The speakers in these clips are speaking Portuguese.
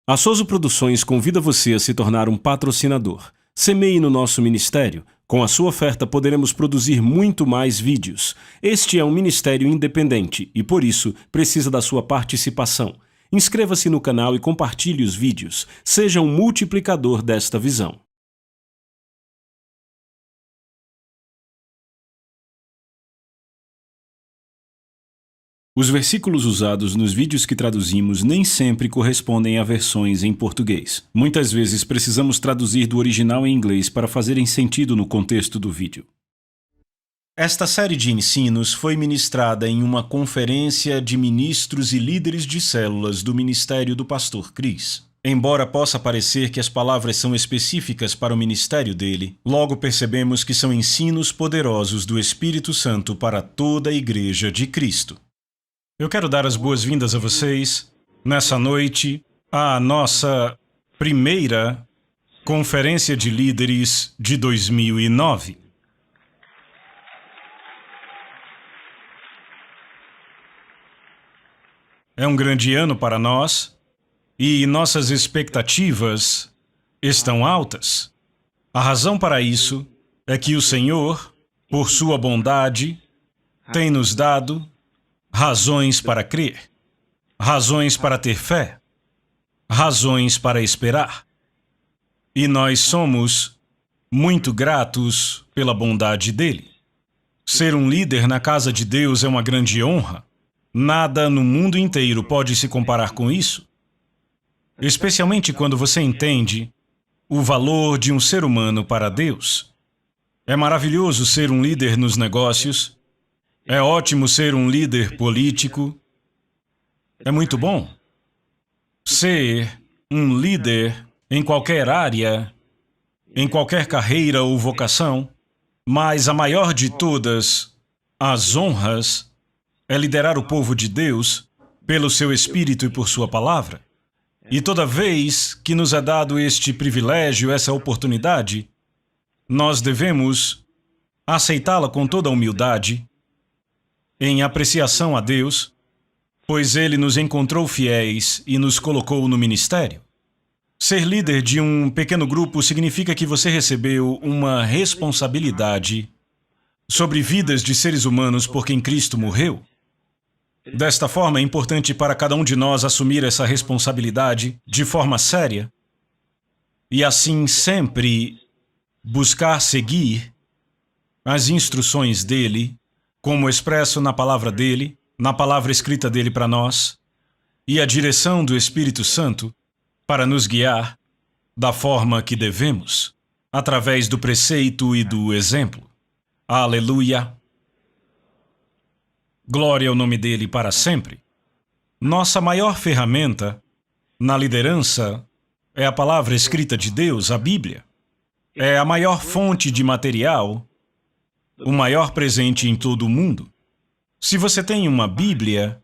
A Souza Produções convida você a se tornar um patrocinador. Semeie no nosso ministério. Com a sua oferta poderemos produzir muito mais vídeos. Este é um ministério independente e, por isso, precisa da sua participação. Inscreva-se no canal e compartilhe os vídeos. Seja um multiplicador desta visão. Os versículos usados nos vídeos que traduzimos nem sempre correspondem a versões em português. Muitas vezes precisamos traduzir do original em inglês para fazerem sentido no contexto do vídeo. Esta série de ensinos foi ministrada em uma conferência de ministros e líderes de células do ministério do pastor Chris. Embora possa parecer que as palavras são específicas para o ministério dele, logo percebemos que são ensinos poderosos do Espírito Santo para toda a Igreja de Cristo. Eu quero dar as boas-vindas a vocês, nessa noite, à nossa primeira Conferência de Líderes de 2009. É um grande ano para nós e nossas expectativas estão altas. A razão para isso é que o Senhor, por sua bondade, tem nos dado razões para crer, razões para ter fé, razões para esperar. E nós somos muito gratos pela bondade dele. Ser um líder na casa de Deus é uma grande honra. Nada no mundo inteiro pode se comparar com isso. Especialmente quando você entende o valor de um ser humano para Deus. É maravilhoso ser um líder nos negócios. É ótimo ser um líder político. É muito bom ser um líder em qualquer área, em qualquer carreira ou vocação, mas a maior de todas as honras é liderar o povo de Deus pelo seu Espírito e por sua palavra. E toda vez que nos é dado este privilégio, essa oportunidade, nós devemos aceitá-la com toda a humildade, em apreciação a Deus, pois Ele nos encontrou fiéis e nos colocou no ministério. Ser líder de um pequeno grupo significa que você recebeu uma responsabilidade sobre vidas de seres humanos por quem Cristo morreu. Desta forma, é importante para cada um de nós assumir essa responsabilidade de forma séria e assim sempre buscar seguir as instruções dele, como expresso na palavra dele, na palavra escrita dele para nós, e a direção do Espírito Santo para nos guiar da forma que devemos, através do preceito e do exemplo. Aleluia! Glória ao nome dele para sempre. Nossa maior ferramenta na liderança é a palavra escrita de Deus, a Bíblia. É a maior fonte de material, o maior presente em todo o mundo. Se você tem uma Bíblia,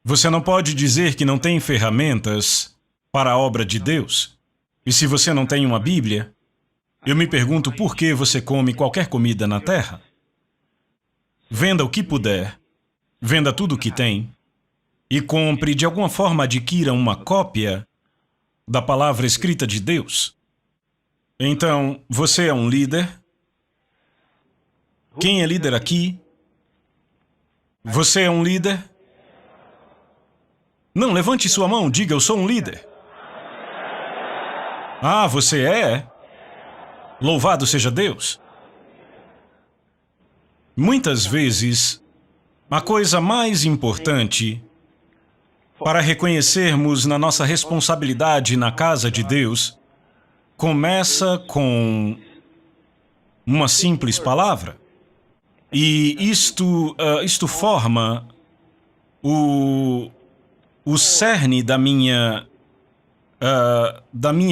você não pode dizer que não tem ferramentas para a obra de Deus. E se você não tem uma Bíblia, eu me pergunto por que você come qualquer comida na terra. Venda o que puder, venda tudo o que tem e compre, de alguma forma adquira uma cópia da palavra escrita de Deus. Então, você é um líder. Quem é líder aqui? Você é um líder? Não, levante sua mão, diga, eu sou um líder. Ah, você é? Louvado seja Deus. Muitas vezes, a coisa mais importante para reconhecermos na nossa responsabilidade na casa de Deus começa com uma simples palavra. E isto forma o cerne da minha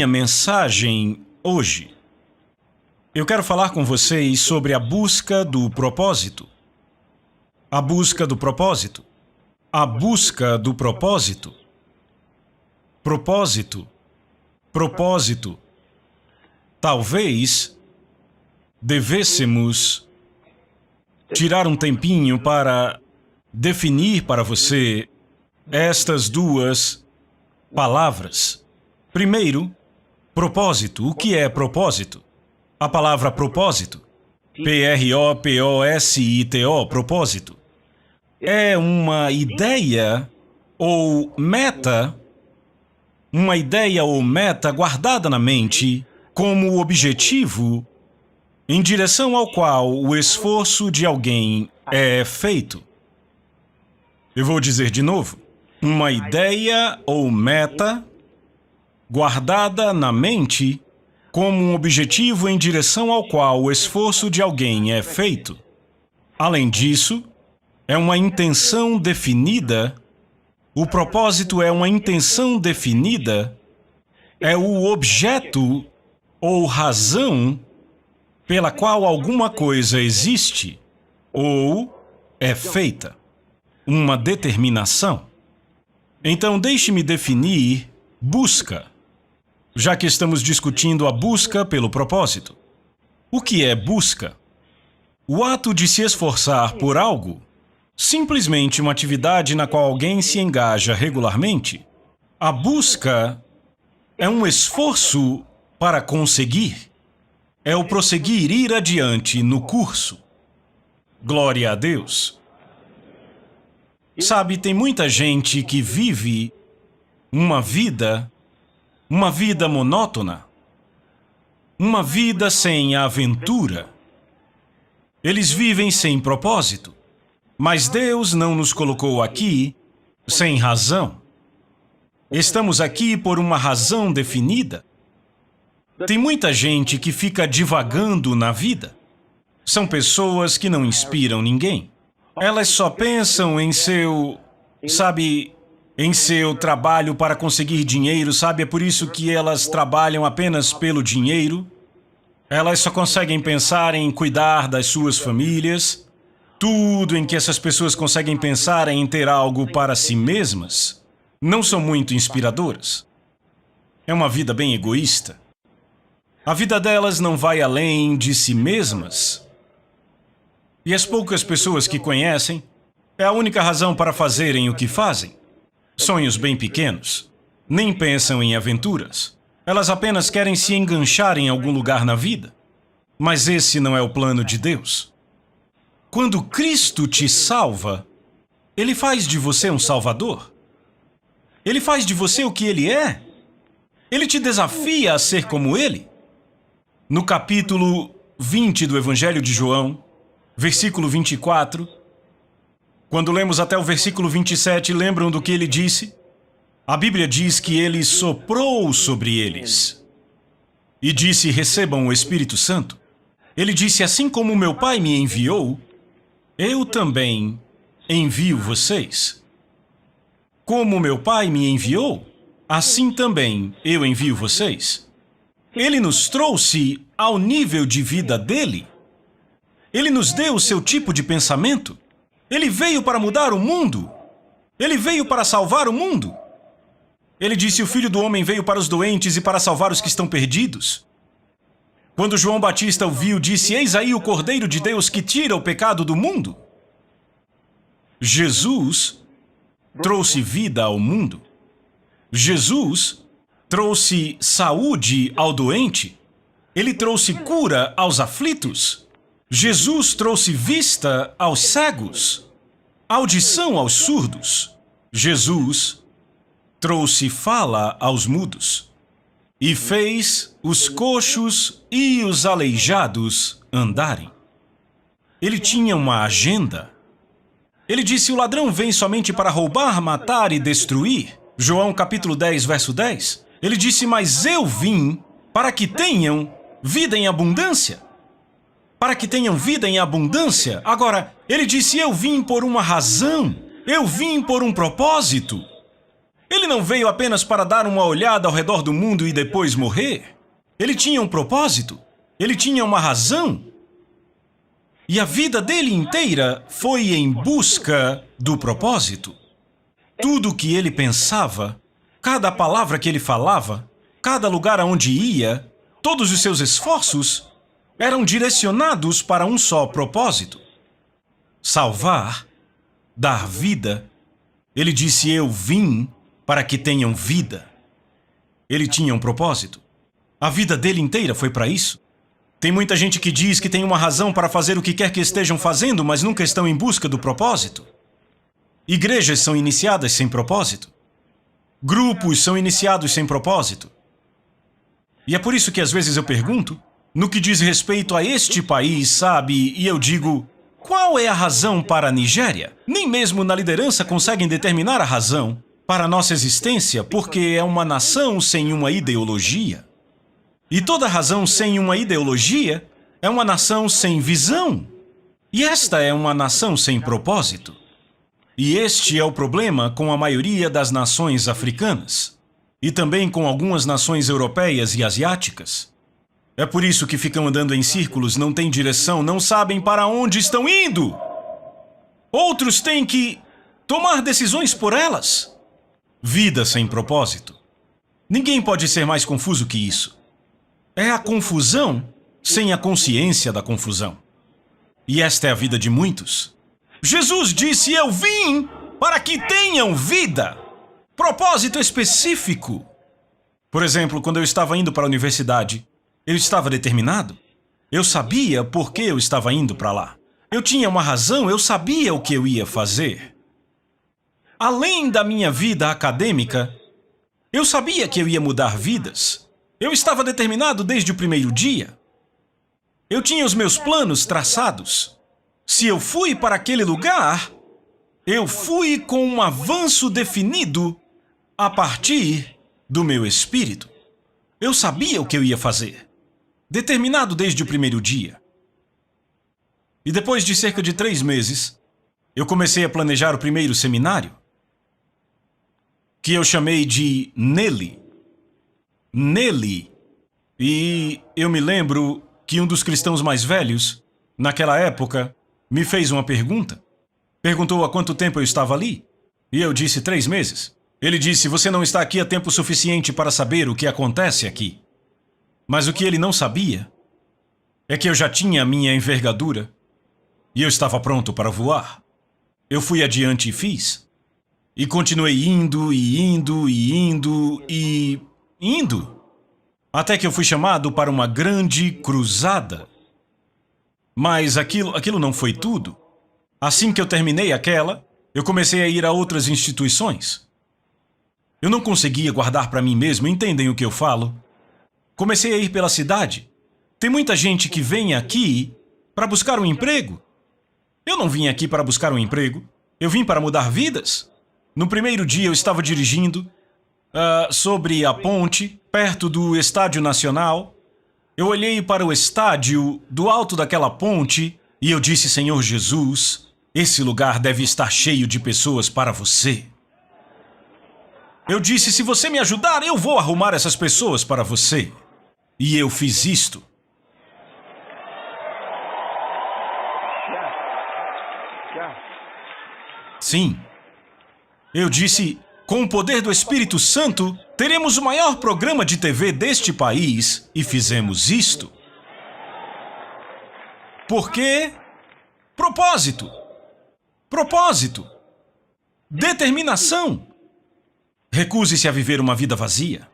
mensagem hoje. Eu quero falar com vocês sobre a busca do propósito. A busca do propósito. A busca do propósito. Propósito. Propósito. Talvez devêssemos tirar um tempinho para definir para você estas duas palavras. Primeiro, propósito. O que é propósito? A palavra propósito, P-R-O-P-O-S-I-T-O, propósito, é uma ideia ou meta guardada na mente como objetivo em direção ao qual o esforço de alguém é feito. Eu vou dizer de novo. Uma ideia ou meta guardada na mente como um objetivo em direção ao qual o esforço de alguém é feito. Além disso, é uma intenção definida. O propósito é uma intenção definida, é o objeto ou razão pela qual alguma coisa existe ou é feita. Uma determinação. Então, deixe-me definir busca, já que estamos discutindo a busca pelo propósito. O que é busca? O ato de se esforçar por algo. Simplesmente uma atividade na qual alguém se engaja regularmente. A busca é um esforço para conseguir. É o prosseguir, ir adiante no curso. Glória a Deus. Sabe, tem muita gente que vive uma vida monótona, uma vida sem aventura. Eles vivem sem propósito. Mas Deus não nos colocou aqui sem razão. Estamos aqui por uma razão definida. Tem muita gente que fica divagando na vida. São pessoas que não inspiram ninguém. Elas só pensam em seu trabalho para conseguir dinheiro, sabe? É por isso que elas trabalham apenas pelo dinheiro. Elas só conseguem pensar em cuidar das suas famílias. Tudo em que essas pessoas conseguem pensar é em ter algo para si mesmas. Não são muito inspiradoras. É uma vida bem egoísta. A vida delas não vai além de si mesmas. E as poucas pessoas que conhecem, é a única razão para fazerem o que fazem. Sonhos bem pequenos. Nem pensam em aventuras. Elas apenas querem se enganchar em algum lugar na vida. Mas esse não é o plano de Deus. Quando Cristo te salva, Ele faz de você um salvador. Ele faz de você o que Ele é. Ele te desafia a ser como Ele. No capítulo 20 do Evangelho de João, versículo 24, quando lemos até o versículo 27, lembram do que Ele disse? A Bíblia diz que Ele soprou sobre eles e disse: recebam o Espírito Santo. Ele disse: assim como meu Pai me enviou, eu também envio vocês. Como meu Pai me enviou, assim também eu envio vocês. Ele nos trouxe ao nível de vida dele. Ele nos deu o seu tipo de pensamento. Ele veio para mudar o mundo. Ele veio para salvar o mundo. Ele disse: o Filho do Homem veio para os doentes e para salvar os que estão perdidos. Quando João Batista o viu, disse: eis aí o Cordeiro de Deus que tira o pecado do mundo. Jesus trouxe vida ao mundo. Jesus trouxe saúde ao doente. Ele trouxe cura aos aflitos. Jesus trouxe vista aos cegos, audição aos surdos. Jesus trouxe fala aos mudos. E fez os coxos e os aleijados andarem. Ele tinha uma agenda. Ele disse: o ladrão vem somente para roubar, matar e destruir. João capítulo 10, verso 10. Ele disse: mas eu vim para que tenham vida em abundância. Para que tenham vida em abundância. Agora, ele disse: eu vim por uma razão. Eu vim por um propósito. Ele não veio apenas para dar uma olhada ao redor do mundo e depois morrer. Ele tinha um propósito. Ele tinha uma razão. E a vida dele inteira foi em busca do propósito. Tudo o que ele pensava, cada palavra que ele falava, cada lugar aonde ia, todos os seus esforços eram direcionados para um só propósito: salvar, dar vida. Ele disse: eu vim para que tenham vida. Ele tinha um propósito. A vida dele inteira foi para isso. Tem muita gente que diz que tem uma razão para fazer o que quer que estejam fazendo, mas nunca estão em busca do propósito. Igrejas são iniciadas sem propósito. Grupos são iniciados sem propósito. E é por isso que às vezes eu pergunto, no que diz respeito a este país, sabe, e eu digo, qual é a razão para a Nigéria? Nem mesmo na liderança conseguem determinar a razão para a nossa existência, porque é uma nação sem uma ideologia. E toda razão sem uma ideologia é uma nação sem visão. E esta é uma nação sem propósito. E este é o problema com a maioria das nações africanas. E também com algumas nações europeias e asiáticas. É por isso que ficam andando em círculos, não têm direção, não sabem para onde estão indo. Outros têm que tomar decisões por elas. Vida sem propósito. Ninguém pode ser mais confuso que isso. É a confusão sem a consciência da confusão. E esta é a vida de muitos. Jesus disse, eu vim para que tenham vida. Propósito específico. Por exemplo, quando eu estava indo para a universidade, eu estava determinado. Eu sabia por que eu estava indo para lá. Eu tinha uma razão, eu sabia o que eu ia fazer. Além da minha vida acadêmica, eu sabia que eu ia mudar vidas. Eu estava determinado desde o primeiro dia. Eu tinha os meus planos traçados. Se eu fui para aquele lugar, eu fui com um avanço definido a partir do meu espírito. Eu sabia o que eu ia fazer. Determinado desde o primeiro dia. E depois de cerca de 3 meses, eu comecei a planejar o primeiro seminário, que eu chamei de Nele. E eu me lembro que um dos cristãos mais velhos, naquela época, me fez uma pergunta. Perguntou há quanto tempo eu estava ali. E eu disse 3 meses. Ele disse, você não está aqui há tempo suficiente para saber o que acontece aqui. Mas o que ele não sabia é que eu já tinha a minha envergadura e eu estava pronto para voar. Eu fui adiante e fiz. E continuei indo. Até que eu fui chamado para uma grande cruzada. Mas aquilo não foi tudo. Assim que eu terminei aquela, eu comecei a ir a outras instituições. Eu não conseguia guardar para mim mesmo, entendem o que eu falo? Comecei a ir pela cidade. Tem muita gente que vem aqui para buscar um emprego. Eu não vim aqui para buscar um emprego. Eu vim para mudar vidas. No primeiro dia eu estava dirigindo sobre a ponte, perto do Estádio Nacional. Eu olhei para o estádio do alto daquela ponte e eu disse, Senhor Jesus, esse lugar deve estar cheio de pessoas para você. Eu disse, se você me ajudar, eu vou arrumar essas pessoas para você. E eu fiz isto. Sim. Eu disse, com o poder do Espírito Santo, teremos o maior programa de TV deste país e fizemos isto. Por quê? Propósito. Propósito. Determinação. Recuse-se a viver uma vida vazia.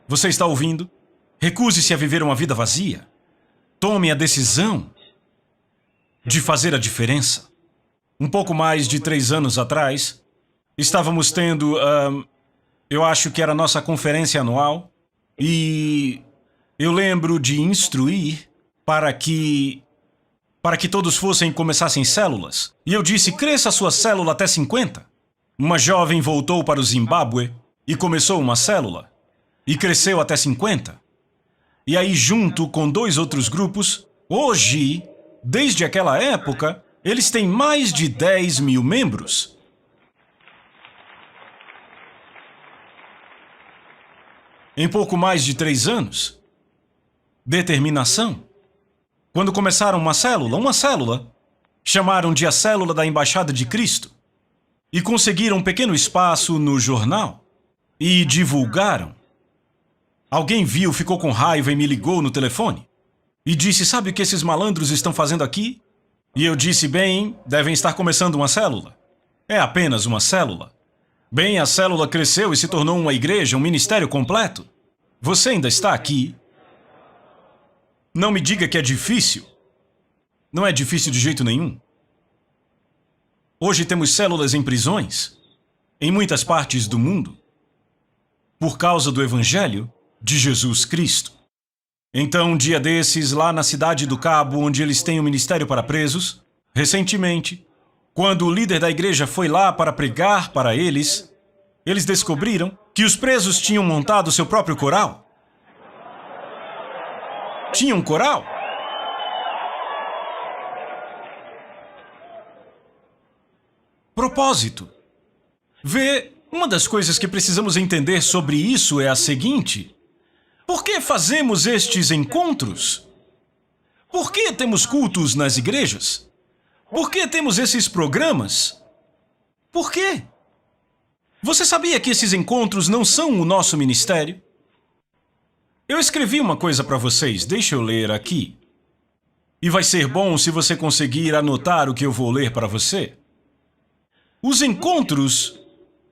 Você está ouvindo? Recuse-se a viver uma vida vazia. Tome a decisão de fazer a diferença. Um pouco mais de 3 anos atrás, estávamos tendo, eu acho que era a nossa conferência anual, e eu lembro de instruir para que todos começassem células. E eu disse, cresça a sua célula até 50. Uma jovem voltou para o Zimbábue e começou uma célula. E cresceu até 50. E aí, junto com 2 outros grupos, hoje, desde aquela época, eles têm mais de 10 mil membros. Em pouco mais de 3 anos. Determinação. Quando começaram uma célula, chamaram de a Célula da Embaixada de Cristo. E conseguiram um pequeno espaço no jornal. E divulgaram. Alguém viu, ficou com raiva e me ligou no telefone. E disse, sabe o que esses malandros estão fazendo aqui? E eu disse, bem, devem estar começando uma célula. É apenas uma célula. Bem, a célula cresceu e se tornou uma igreja, um ministério completo. Você ainda está aqui. Não me diga que é difícil. Não é difícil de jeito nenhum. Hoje temos células em prisões, em muitas partes do mundo, por causa do Evangelho de Jesus Cristo. Então, um dia desses, lá na cidade do Cabo, onde eles têm um ministério para presos, recentemente, quando o líder da igreja foi lá para pregar para eles descobriram que os presos tinham montado seu próprio coral. Tinha um coral. Propósito. Vê, uma das coisas que precisamos entender sobre isso é a seguinte: por que fazemos estes encontros? Por que temos cultos nas igrejas? Por que temos esses programas? Por quê? Você sabia que esses encontros não são o nosso ministério? Eu escrevi uma coisa para vocês, deixa eu ler aqui. E vai ser bom se você conseguir anotar o que eu vou ler para você. Os encontros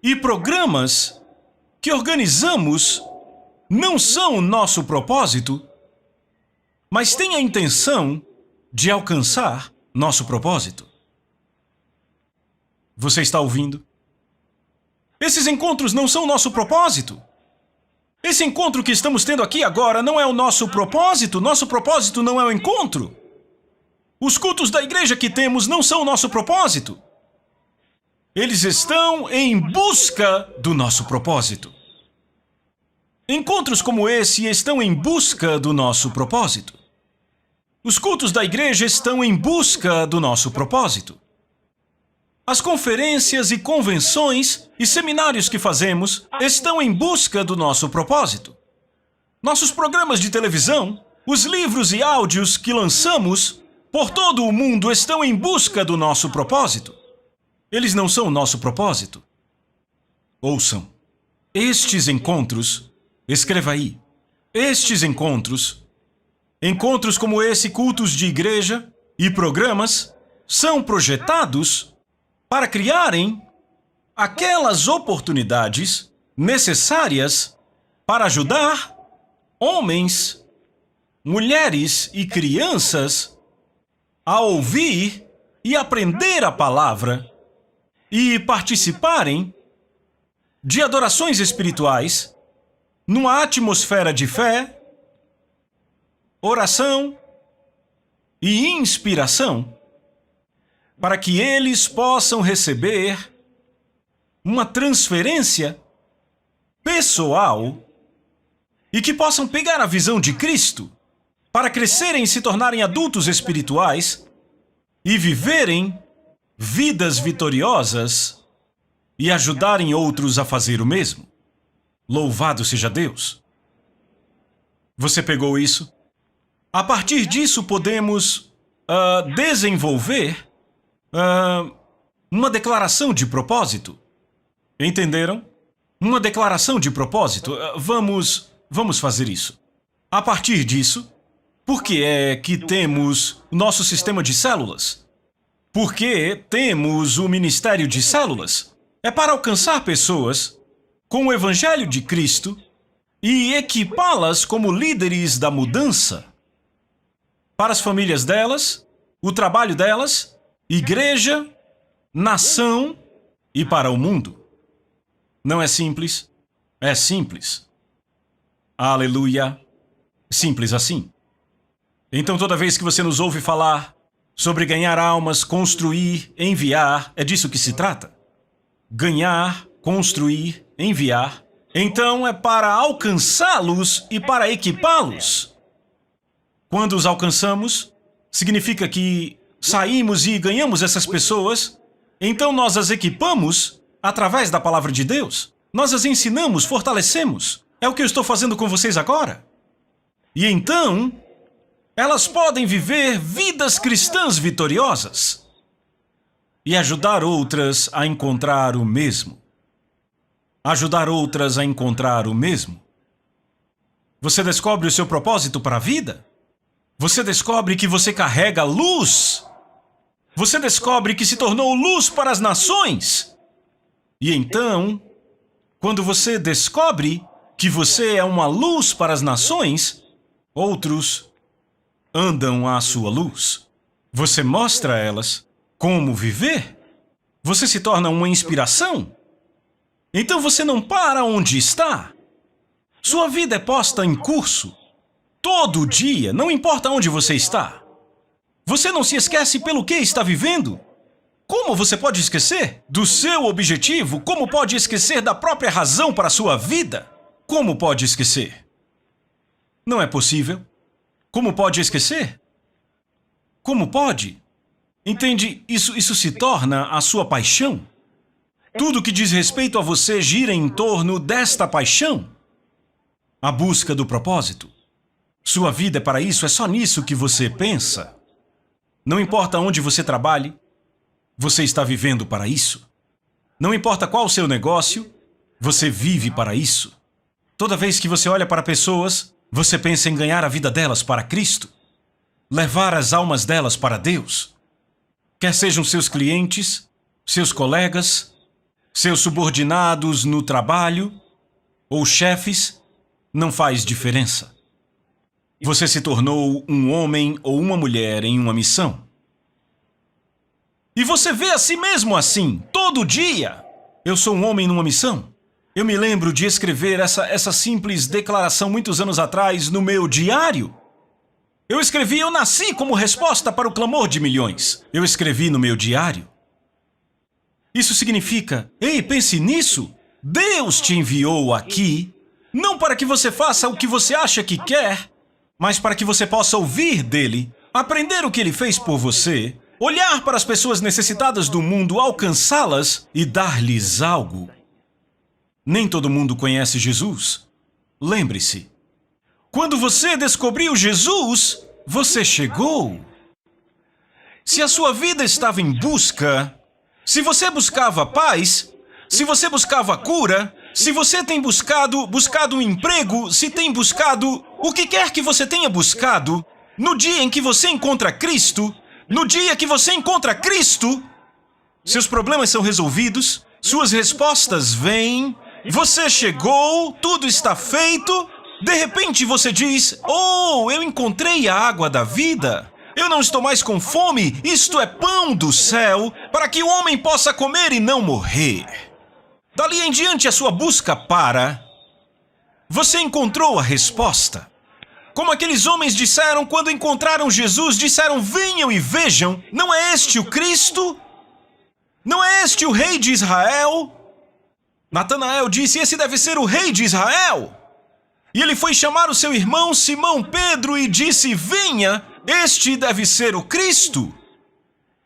e programas que organizamos não são o nosso propósito, mas têm a intenção de alcançar nosso propósito. Você está ouvindo? Esses encontros não são o nosso propósito. Esse encontro que estamos tendo aqui agora não é o nosso propósito. Nosso propósito não é o encontro. Os cultos da igreja que temos não são o nosso propósito. Eles estão em busca do nosso propósito. Encontros como esse estão em busca do nosso propósito. Os cultos da igreja estão em busca do nosso propósito. As conferências e convenções e seminários que fazemos estão em busca do nosso propósito. Nossos programas de televisão, os livros e áudios que lançamos por todo o mundo estão em busca do nosso propósito. Eles não são o nosso propósito. Ouçam. Estes encontros, escreva aí, estes encontros como esse, cultos de igreja e programas, são projetados para criarem aquelas oportunidades necessárias para ajudar homens, mulheres e crianças a ouvir e aprender a palavra e participarem de adorações espirituais numa atmosfera de fé, oração e inspiração, para que eles possam receber uma transferência pessoal e que possam pegar a visão de Cristo para crescerem e se tornarem adultos espirituais e viverem vidas vitoriosas e ajudarem outros a fazer o mesmo. Louvado seja Deus! Você pegou isso? A partir disso, podemos desenvolver uma declaração de propósito. Entenderam? Uma declaração de propósito. Vamos fazer isso. A partir disso, por que é que temos o nosso sistema de células? Por que temos o ministério de células? É para alcançar pessoas com o Evangelho de Cristo e equipá-las como líderes da mudança. Para as famílias delas, o trabalho delas, igreja, nação e para o mundo. Não é simples? É simples. Aleluia! Simples assim. Então, toda vez que você nos ouve falar sobre ganhar almas, construir, enviar, é disso que se trata. Ganhar, construir, enviar. Então, é para alcançá-los e para equipá-los. Quando os alcançamos, significa que saímos e ganhamos essas pessoas, então nós as equipamos através da palavra de Deus. Nós as ensinamos, fortalecemos. É o que eu estou fazendo com vocês agora. E então, elas podem viver vidas cristãs vitoriosas e ajudar outras a encontrar o mesmo. Ajudar outras a encontrar o mesmo. Você descobre o seu propósito para a vida? Você descobre que você carrega luz. Você descobre que se tornou luz para as nações. E então, Quando você descobre que você é uma luz para as nações, outros andam à sua luz. Você mostra a elas como viver. Você se torna uma inspiração. Então você não para onde está. Sua vida é posta em curso. Todo dia, não importa onde você está. Você não se esquece pelo que está vivendo. Como você pode esquecer do seu objetivo? Como pode esquecer da própria razão para a sua vida? Como pode esquecer? Não é possível. Como pode esquecer? Como pode? Entende? Isso se torna a sua paixão. Tudo que diz respeito a você gira em torno desta paixão. A busca do propósito. Sua vida é para isso, é só nisso que você pensa. Não importa onde você trabalhe, você está vivendo para isso. Não importa qual o seu negócio, você vive para isso. Toda vez que você olha para pessoas, você pensa em ganhar a vida delas para Cristo. Levar as almas delas para Deus. Quer sejam seus clientes, seus colegas, seus subordinados no trabalho ou chefes, não faz diferença. Você se tornou um homem ou uma mulher em uma missão. E você vê a si mesmo assim, todo dia. Eu sou um homem numa missão. Eu me lembro de escrever essa simples declaração muitos anos atrás no meu diário. Eu escrevi: eu nasci como resposta para o clamor de milhões. Eu escrevi no meu diário. Isso significa, ei, pense nisso. Deus te enviou aqui, não para que você faça o que você acha que quer, mas para que você possa ouvir dele, aprender o que ele fez por você, olhar para as pessoas necessitadas do mundo, alcançá-las e dar-lhes algo. Nem todo mundo conhece Jesus. Lembre-se, quando você descobriu Jesus, você chegou. Se a sua vida estava em busca, se você buscava paz, se você buscava cura, se você tem buscado um emprego, se tem buscado o que quer que você tenha buscado, no dia em que você encontra Cristo, no dia que você encontra Cristo, seus problemas são resolvidos, suas respostas vêm, você chegou, tudo está feito. De repente você diz: oh, eu encontrei a água da vida. Eu não estou mais com fome, isto é pão do céu, para que o homem possa comer e não morrer. Dali em diante a sua busca para. Você encontrou a resposta. Como aqueles homens disseram quando encontraram Jesus, disseram: venham e vejam, não é este o Cristo? Não é este o rei de Israel? Natanael disse: esse deve ser o rei de Israel. E ele foi chamar o seu irmão Simão Pedro e disse: venha, este deve ser o Cristo.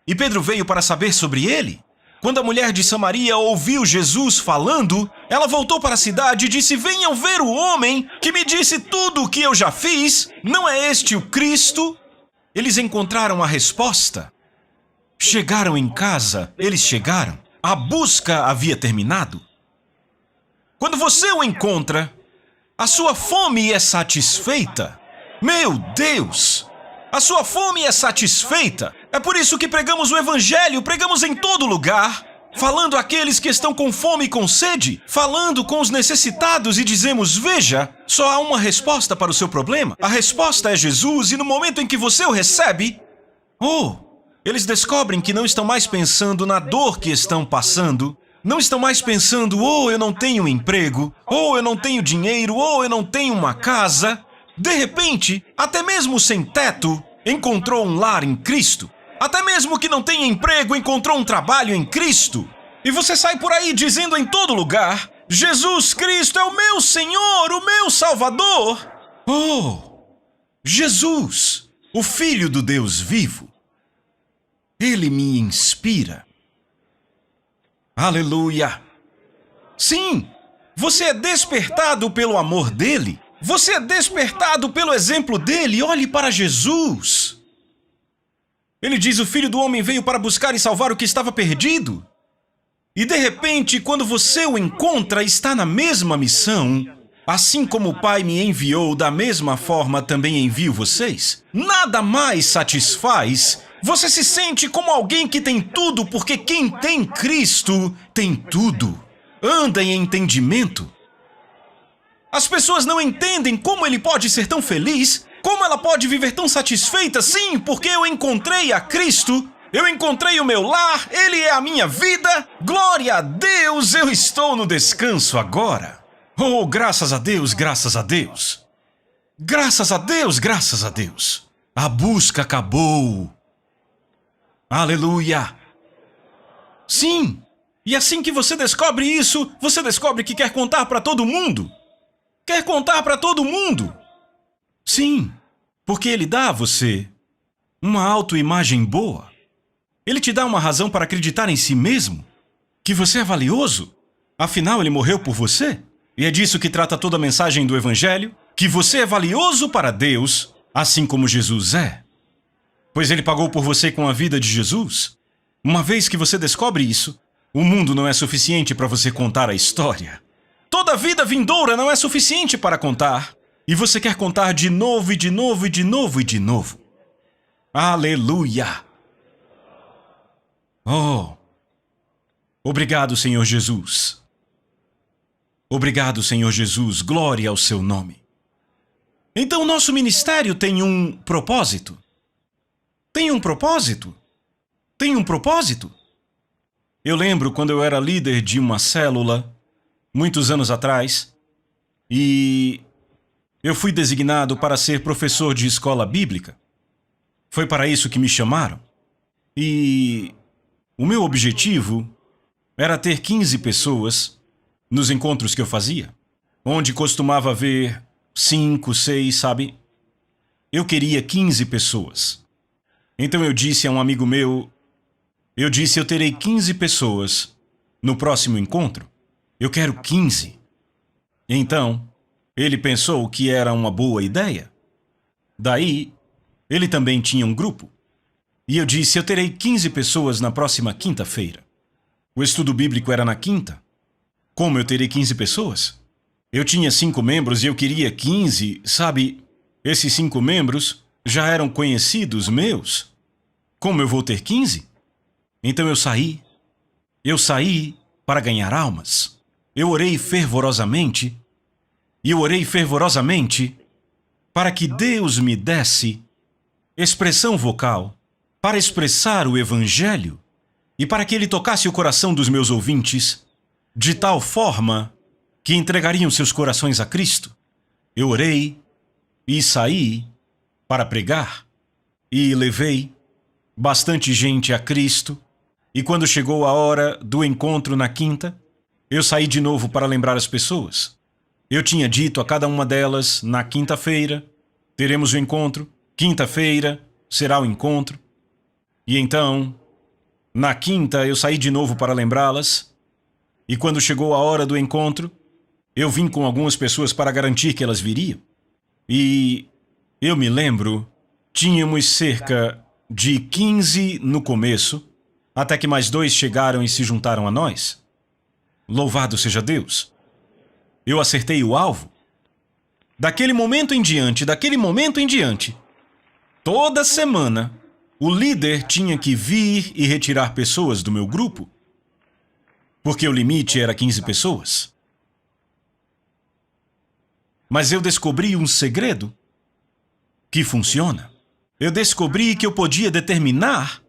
E Pedro veio para saber sobre ele. Quando a mulher de Samaria ouviu Jesus falando, ela voltou para a cidade e disse: venham ver o homem que me disse tudo o que eu já fiz. Não é este o Cristo? Eles encontraram a resposta. Chegaram em casa, eles chegaram. A busca havia terminado. Quando você o encontra, a sua fome é satisfeita. Meu Deus! A sua fome é satisfeita. É por isso que pregamos o Evangelho, pregamos em todo lugar, falando àqueles que estão com fome e com sede, falando com os necessitados e dizemos: veja, só há uma resposta para o seu problema. A resposta é Jesus, e no momento em que você o recebe, eles descobrem que não estão mais pensando na dor que estão passando, não estão mais pensando: eu não tenho emprego, eu não tenho dinheiro, eu não tenho uma casa. De repente, até mesmo sem teto, encontrou um lar em Cristo. Até mesmo que não tenha emprego, encontrou um trabalho em Cristo. E você sai por aí dizendo em todo lugar: Jesus Cristo é o meu Senhor, o meu Salvador. Jesus, o Filho do Deus vivo. Ele me inspira. Aleluia! Sim, você é despertado pelo amor dele. Você é despertado pelo exemplo dele. Olhe para Jesus. Ele diz: o Filho do Homem veio para buscar e salvar o que estava perdido. E de repente, quando você o encontra, está na mesma missão. Assim como o Pai me enviou, da mesma forma também envio vocês. Nada mais satisfaz. Você se sente como alguém que tem tudo, porque quem tem Cristo tem tudo. anda em entendimento. As pessoas não entendem como ele pode ser tão feliz, como ela pode viver tão satisfeita. Sim, porque eu encontrei a Cristo, eu encontrei o meu lar, Ele é a minha vida. Glória a Deus, eu estou no descanso agora. Oh, graças a Deus, graças a Deus. Graças a Deus, graças a Deus. A busca acabou. Aleluia. Sim, e assim que você descobre isso, você descobre que quer contar para todo mundo. Quer contar para todo mundo. Sim, porque ele dá a você uma autoimagem boa. Ele te dá uma razão para acreditar em si mesmo, que você é valioso. Afinal, ele morreu por você. E é disso que trata toda a mensagem do Evangelho, que você é valioso para Deus, assim como Jesus é. Pois ele pagou por você com a vida de Jesus. Uma vez que você descobre isso, o mundo não é suficiente para você contar a história. Toda a vida vindoura não é suficiente para contar. E você quer contar de novo e de novo e de novo e de novo. Aleluia! Oh! Obrigado, Senhor Jesus. Obrigado, Senhor Jesus. Glória ao seu nome. Então, nosso ministério tem um propósito. Tem um propósito? Tem um propósito? Eu lembro quando eu era líder de uma célula, muitos anos atrás, e eu fui designado para ser professor de escola bíblica. Foi para isso que me chamaram. E o meu objetivo era ter 15 pessoas nos encontros que eu fazia, onde costumava haver 5, 6, sabe? Eu queria 15 pessoas. Então eu disse a um amigo meu, eu terei 15 pessoas no próximo encontro. Eu quero 15. Então, ele pensou que era uma boa ideia. Daí, ele também tinha um grupo. E eu disse, eu terei 15 pessoas na próxima quinta-feira. O estudo bíblico era na quinta. Como eu terei 15 pessoas? Eu tinha 5 membros e eu queria 15, sabe? Esses 5 membros já eram conhecidos meus. Como eu vou ter 15? Então eu saí para ganhar almas. Eu orei fervorosamente, e eu orei fervorosamente para que Deus me desse expressão vocal para expressar o Evangelho e para que Ele tocasse o coração dos meus ouvintes de tal forma que entregariam seus corações a Cristo. Eu orei e saí para pregar e levei bastante gente a Cristo. E quando chegou a hora do encontro na quinta, eu saí de novo para lembrar as pessoas. Eu tinha dito a cada uma delas, na quinta-feira, teremos o encontro, quinta-feira será o encontro. E então, na quinta, eu saí de novo para lembrá-las. E quando chegou a hora do encontro, eu vim com algumas pessoas para garantir que elas viriam. E eu me lembro, tínhamos cerca de 15 no começo, até que mais 2 chegaram e se juntaram a nós. Louvado seja Deus! Eu acertei o alvo. Daquele momento em diante, toda semana, o líder tinha que vir e retirar pessoas do meu grupo, porque o limite era 15 pessoas. Mas eu descobri um segredo que funciona. Eu descobri que eu podia determinar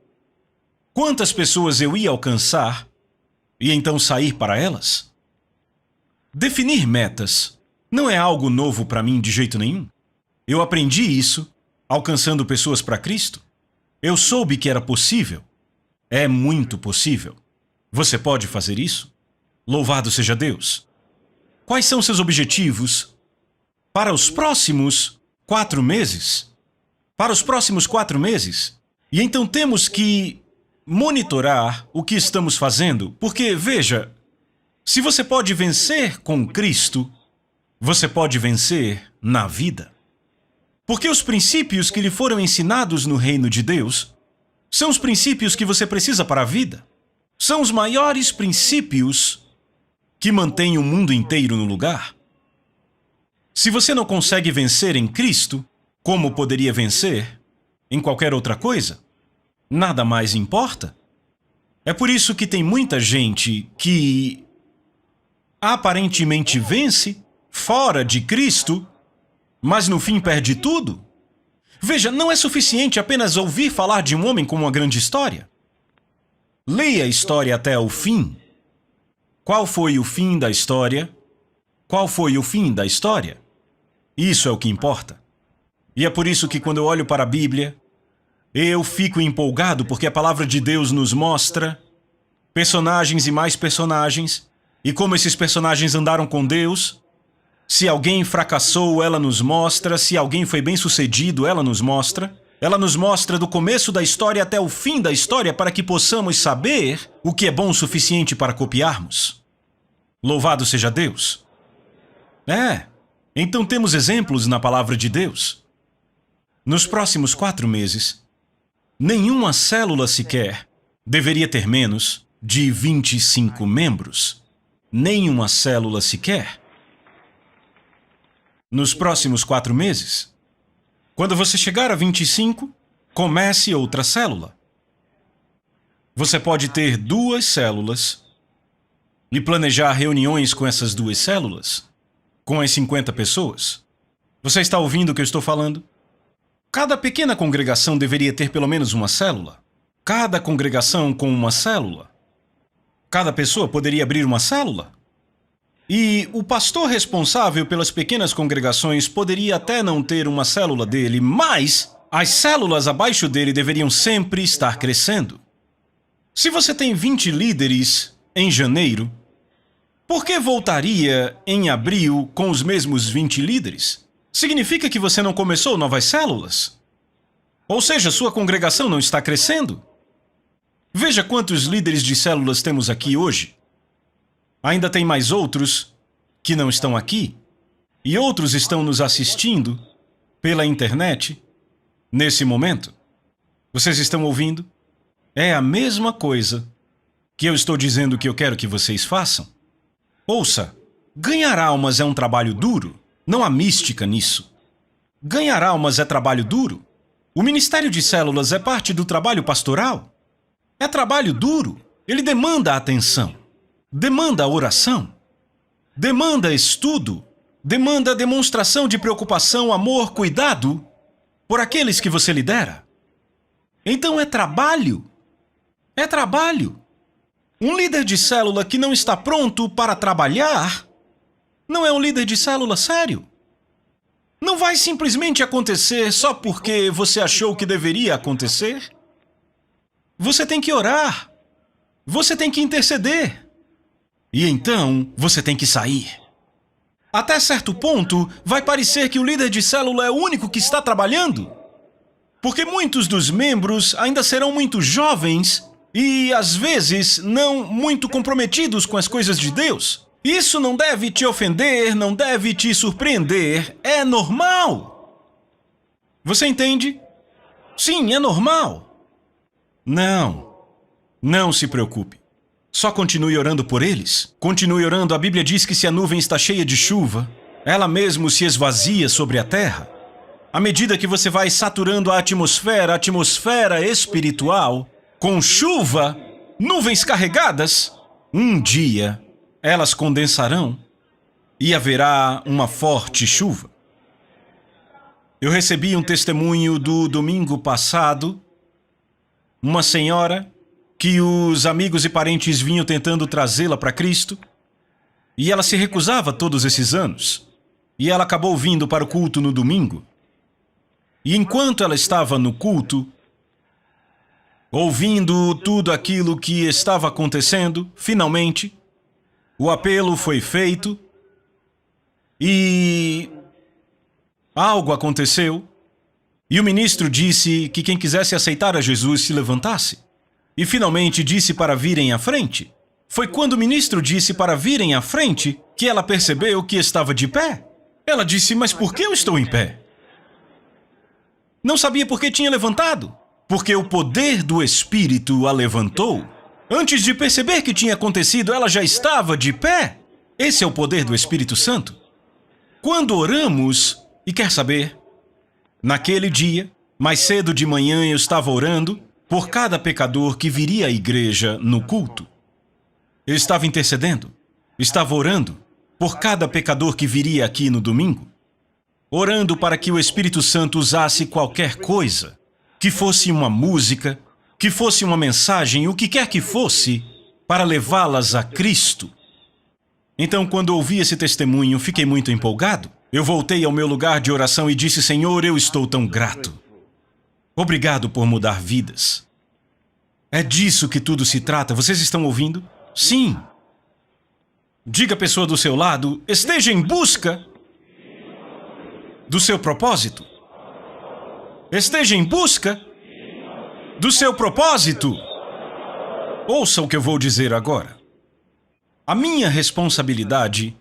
quantas pessoas eu ia alcançar e então sair para elas. Definir metas não é algo novo para mim de jeito nenhum. Eu aprendi isso alcançando pessoas para Cristo. Eu soube que era possível. É muito possível. Você pode fazer isso? Louvado seja Deus! Quais são seus objetivos para os próximos 4 meses? Para os próximos 4 meses? E então temos que monitorar o que estamos fazendo, porque, veja, se você pode vencer com Cristo, você pode vencer na vida. Porque os princípios que lhe foram ensinados no reino de Deus são os princípios que você precisa para a vida. São os maiores princípios que mantêm o mundo inteiro no lugar. Se você não consegue vencer em Cristo, como poderia vencer em qualquer outra coisa? Nada mais importa. É por isso que tem muita gente que aparentemente vence, fora de Cristo, mas no fim perde tudo? Veja, não é suficiente apenas ouvir falar de um homem com uma grande história. Leia a história até o fim. Qual foi o fim da história? Qual foi o fim da história? Isso é o que importa. E é por isso que quando eu olho para a Bíblia, eu fico empolgado porque a palavra de Deus nos mostra personagens e mais personagens, e como esses personagens andaram com Deus. Se alguém fracassou, ela nos mostra. Se alguém foi bem-sucedido, ela nos mostra. Ela nos mostra do começo da história até o fim da história para que possamos saber o que é bom o suficiente para copiarmos. Louvado seja Deus! Então temos exemplos na palavra de Deus. Nos próximos 4 meses, nenhuma célula sequer deveria ter menos de 25 membros. Nenhuma célula sequer. Nos próximos 4 meses, quando você chegar a 25, comece outra célula. Você pode ter 2 células e planejar reuniões com essas 2 células, com as 50 pessoas. Você está ouvindo o que eu estou falando? Cada pequena congregação deveria ter pelo menos uma célula. Cada congregação com uma célula. Cada pessoa poderia abrir uma célula. E o pastor responsável pelas pequenas congregações poderia até não ter uma célula dele, mas as células abaixo dele deveriam sempre estar crescendo. Se você tem 20 líderes em janeiro, por que voltaria em abril com os mesmos 20 líderes? Significa que você não começou novas células? Ou seja, sua congregação não está crescendo? Veja quantos líderes de células temos aqui hoje. Ainda tem mais outros que não estão aqui, e outros estão nos assistindo pela internet nesse momento. Vocês estão ouvindo? É a mesma coisa que eu estou dizendo que eu quero que vocês façam. Ouça, ganhar almas é um trabalho duro. Não há mística nisso. Ganhar almas é trabalho duro. O ministério de células é parte do trabalho pastoral. É trabalho duro. Ele demanda atenção. Demanda oração, demanda estudo, demanda demonstração de preocupação, amor, cuidado por aqueles que você lidera. Então é trabalho. É trabalho. Um líder de célula que não está pronto para trabalhar não é um líder de célula sério. Não vai simplesmente acontecer só porque você achou que deveria acontecer. Você tem que orar. Você tem que interceder. E então, você tem que sair. Até certo ponto, vai parecer que o líder de célula é o único que está trabalhando. Porque muitos dos membros ainda serão muito jovens e, às vezes, não muito comprometidos com as coisas de Deus. Isso não deve te ofender, não deve te surpreender. É normal. Você entende? Sim, é normal. Não se preocupe. Só continue orando por eles. Continue orando. A Bíblia diz que se a nuvem está cheia de chuva, ela mesmo se esvazia sobre a terra. À medida que você vai saturando a atmosfera espiritual, com chuva, nuvens carregadas, um dia elas condensarão e haverá uma forte chuva. Eu recebi um testemunho do domingo passado. Uma senhora que os amigos e parentes vinham tentando trazê-la para Cristo, e ela se recusava todos esses anos, e ela acabou vindo para o culto no domingo. E enquanto ela estava no culto, ouvindo tudo aquilo que estava acontecendo, finalmente, o apelo foi feito, e algo aconteceu, e o ministro disse que quem quisesse aceitar a Jesus se levantasse. E finalmente disse para virem à frente. Foi quando o ministro disse para virem à frente que ela percebeu que estava de pé. Ela disse, mas por que eu estou em pé? Não sabia por que tinha levantado. Porque o poder do Espírito a levantou. Antes de perceber que tinha acontecido, ela já estava de pé. Esse é o poder do Espírito Santo. Quando oramos, e quer saber? Naquele dia, mais cedo de manhã eu estava orando por cada pecador que viria à igreja no culto. Eu estava intercedendo. Estava orando por cada pecador que viria aqui no domingo, orando para que o Espírito Santo usasse qualquer coisa, que fosse uma música, que fosse uma mensagem, o que quer que fosse, para levá-las a Cristo. Então, quando ouvi esse testemunho, fiquei muito empolgado. Eu voltei ao meu lugar de oração e disse: Senhor, eu estou tão grato. Obrigado por mudar vidas. É disso que tudo se trata. Vocês estão ouvindo? Sim. Diga à pessoa do seu lado: esteja em busca do seu propósito. Esteja em busca do seu propósito. Ouça o que eu vou dizer agora. A minha responsabilidade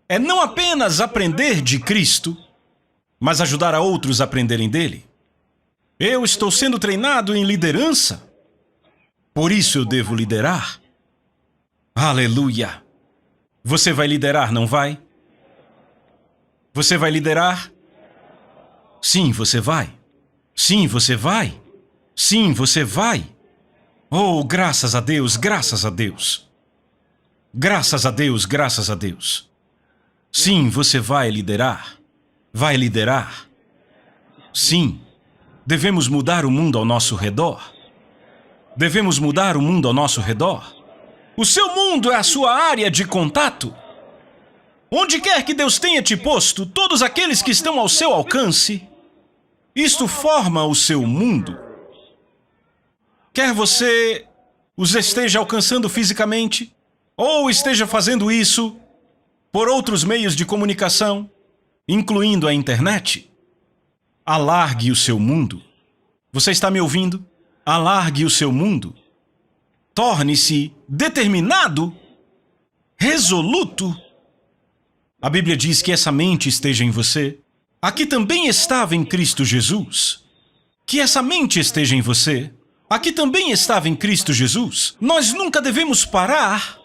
é não apenas aprender de Cristo, mas ajudar a outros a aprenderem dele. Eu estou sendo treinado em liderança. Por isso eu devo liderar. Aleluia! Você vai liderar, não vai? Você vai liderar? Sim, você vai. Sim, você vai. Sim, você vai. Oh, graças a Deus, graças a Deus. Graças a Deus, graças a Deus. Sim, você vai liderar. Vai liderar. Sim, devemos mudar o mundo ao nosso redor. Devemos mudar o mundo ao nosso redor. O seu mundo é a sua área de contato. Onde quer que Deus tenha te posto, todos aqueles que estão ao seu alcance, isto forma o seu mundo. Quer você os esteja alcançando fisicamente, ou esteja fazendo isso por outros meios de comunicação, incluindo a internet, alargue o seu mundo. Você está me ouvindo? Alargue o seu mundo. Torne-se determinado, resoluto. A Bíblia diz que essa mente esteja em você. Aqui também estava em Cristo Jesus. Que essa mente esteja em você. Aqui também estava em Cristo Jesus. Nós nunca devemos parar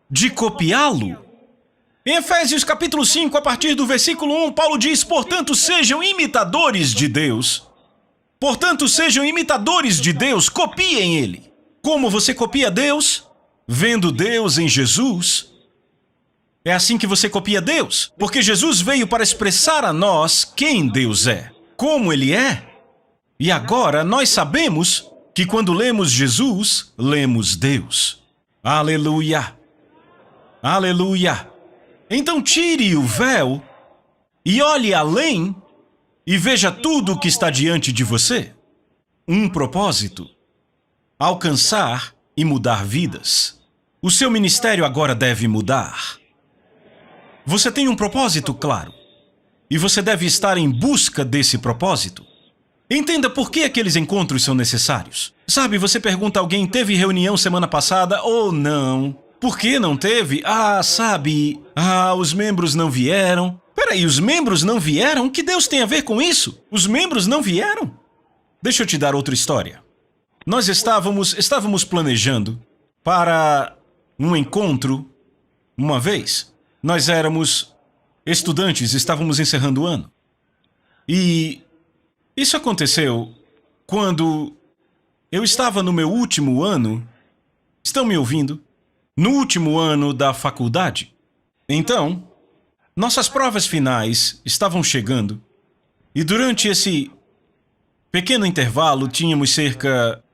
de copiá-lo. Em Efésios capítulo 5, a partir do versículo 1, Paulo diz: portanto, sejam imitadores de Deus. Portanto, sejam imitadores de Deus, copiem Ele. Como você copia Deus? Vendo Deus em Jesus. É assim que você copia Deus, porque Jesus veio para expressar a nós quem Deus é, como Ele é. E agora nós sabemos que quando lemos Jesus, lemos Deus. Aleluia! Aleluia! Então tire o véu e olhe além e veja tudo o que está diante de você. Um propósito: alcançar e mudar vidas. O seu ministério agora deve mudar. Você tem um propósito claro, e você deve estar em busca desse propósito. Entenda por que aqueles encontros são necessários. Sabe, você pergunta a alguém: teve reunião semana passada ou não? Por que não teve? Os membros não vieram. Peraí, os membros não vieram? O que Deus tem a ver com isso? Os membros não vieram? Deixa eu te dar outra história. Nós estávamos planejando para um encontro uma vez. Nós éramos estudantes, estávamos encerrando o ano. E isso aconteceu quando eu estava no meu último ano. Estão me ouvindo? No último ano da faculdade. Então, nossas provas finais estavam chegando. E durante esse pequeno intervalo, tínhamos cerca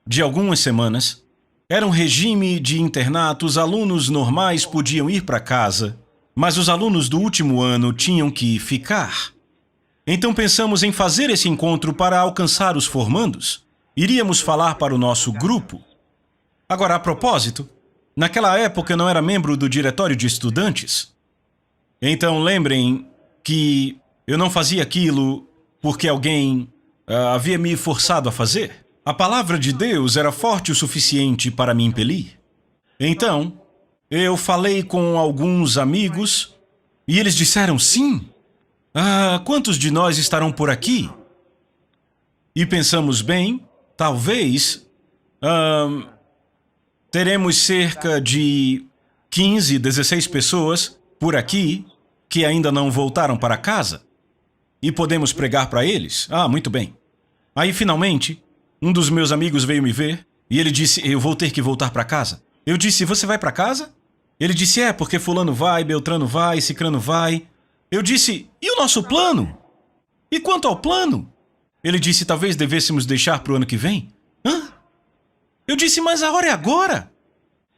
de algumas semanas. Era um regime de internato, os alunos normais podiam ir para casa, mas os alunos do último ano tinham que ficar. Então pensamos em fazer esse encontro para alcançar os formandos. Iríamos falar para o nosso grupo. Agora, a propósito, naquela época eu não era membro do diretório de estudantes. Então lembrem que eu não fazia aquilo porque alguém havia me forçado a fazer. A palavra de Deus era forte o suficiente para me impelir. Então, eu falei com alguns amigos e eles disseram sim. Quantos de nós estarão por aqui? E pensamos bem, talvez teremos cerca de 15, 16 pessoas por aqui que ainda não voltaram para casa e podemos pregar para eles. Muito bem. Aí, finalmente, um dos meus amigos veio me ver e ele disse: eu vou ter que voltar para casa. Eu disse: você vai para casa? Ele disse, porque fulano vai, Beltrano vai, Cicrano vai. Eu disse, e o nosso plano? E quanto ao plano? Ele disse, talvez devêssemos deixar para o ano que vem. Hã? Eu disse, mas a hora é agora.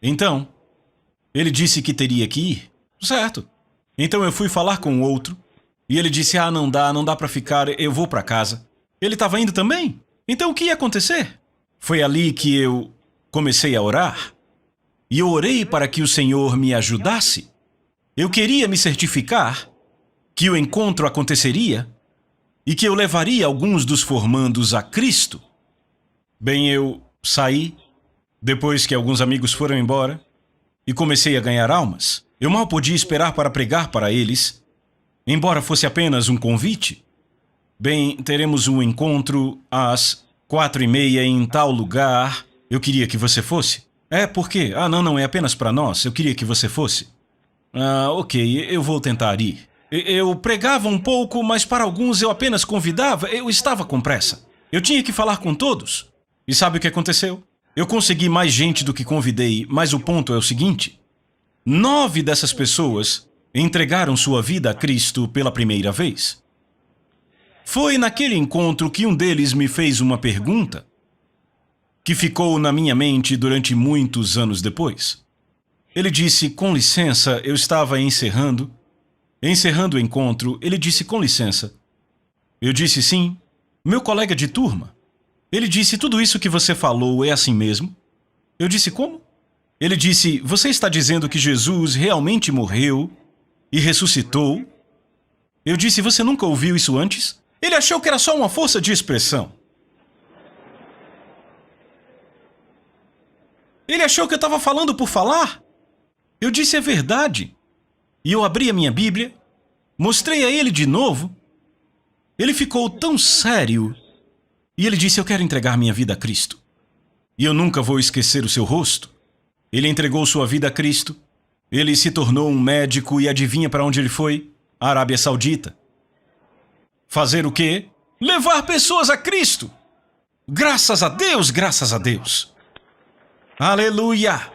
Então, ele disse que teria que ir. Certo. Então eu fui falar com o outro. E ele disse, não dá para ficar, eu vou para casa. Ele estava indo também. Então o que ia acontecer? Foi ali que eu comecei a orar. E eu orei para que o Senhor me ajudasse. Eu queria me certificar que o encontro aconteceria e que eu levaria alguns dos formandos a Cristo. Bem, eu saí, depois que alguns amigos foram embora, e comecei a ganhar almas. Eu mal podia esperar para pregar para eles, embora fosse apenas um convite. Bem, teremos um encontro às 4:30 em tal lugar. Eu queria que você fosse. Por quê? Não, é apenas para nós. Eu queria que você fosse. Ok, eu vou tentar ir. Eu pregava um pouco, mas para alguns eu apenas convidava. Eu estava com pressa. Eu tinha que falar com todos. E sabe o que aconteceu? Eu consegui mais gente do que convidei, mas o ponto é o seguinte. 9 dessas pessoas entregaram sua vida a Cristo pela primeira vez. Foi naquele encontro que um deles me fez uma pergunta que ficou na minha mente durante muitos anos depois. Ele disse, com licença, eu estava encerrando o encontro. Ele disse, com licença. Eu disse, sim, meu colega de turma. Ele disse, tudo isso que você falou é assim mesmo? Eu disse, como? Ele disse, você está dizendo que Jesus realmente morreu e ressuscitou? Eu disse, você nunca ouviu isso antes? Ele achou que era só uma força de expressão. Ele achou que eu estava falando por falar. Eu disse, é verdade. E eu abri a minha Bíblia, mostrei a ele de novo. Ele ficou tão sério. E ele disse, eu quero entregar minha vida a Cristo. E eu nunca vou esquecer o seu rosto. Ele entregou sua vida a Cristo. Ele se tornou um médico e adivinha para onde ele foi? A Arábia Saudita. Fazer o quê? Levar pessoas a Cristo. Graças a Deus, graças a Deus. Aleluia!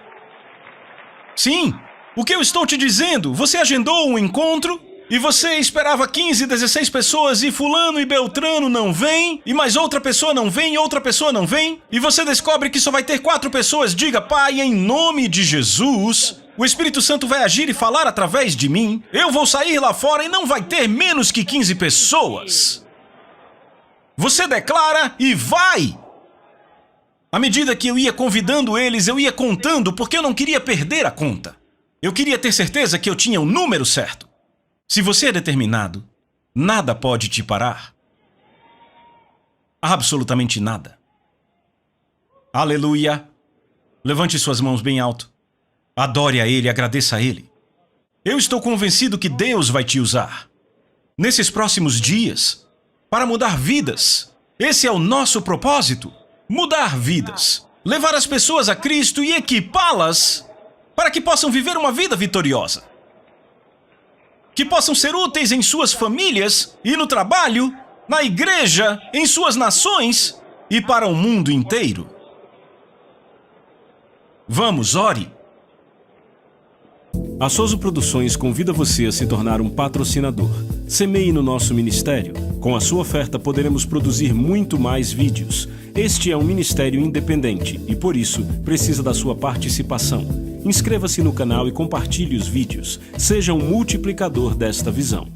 Sim, o que eu estou te dizendo? Você agendou um encontro e você esperava 15, 16 pessoas e fulano e Beltrano não vem, e mais outra pessoa não vem, e outra pessoa não vem, e você descobre que só vai ter 4 pessoas. Diga, Pai, em nome de Jesus, o Espírito Santo vai agir e falar através de mim. Eu vou sair lá fora e não vai ter menos que 15 pessoas. Você declara e vai! À medida que eu ia convidando eles, eu ia contando, porque eu não queria perder a conta. Eu queria ter certeza que eu tinha o número certo. Se você é determinado, nada pode te parar. Absolutamente nada. Aleluia! Levante suas mãos bem alto. Adore a Ele, agradeça a Ele. Eu estou convencido que Deus vai te usar nesses próximos dias para mudar vidas. Esse é o nosso propósito. Mudar vidas. Levar as pessoas a Cristo e equipá-las para que possam viver uma vida vitoriosa. Que possam ser úteis em suas famílias e no trabalho, na igreja, em suas nações e para o mundo inteiro. Vamos, ore! A Soso Produções convida você a se tornar um patrocinador. Semeie no nosso ministério. Com a sua oferta poderemos produzir muito mais vídeos. Este é um ministério independente e, por isso, precisa da sua participação. Inscreva-se no canal e compartilhe os vídeos. Seja um multiplicador desta visão.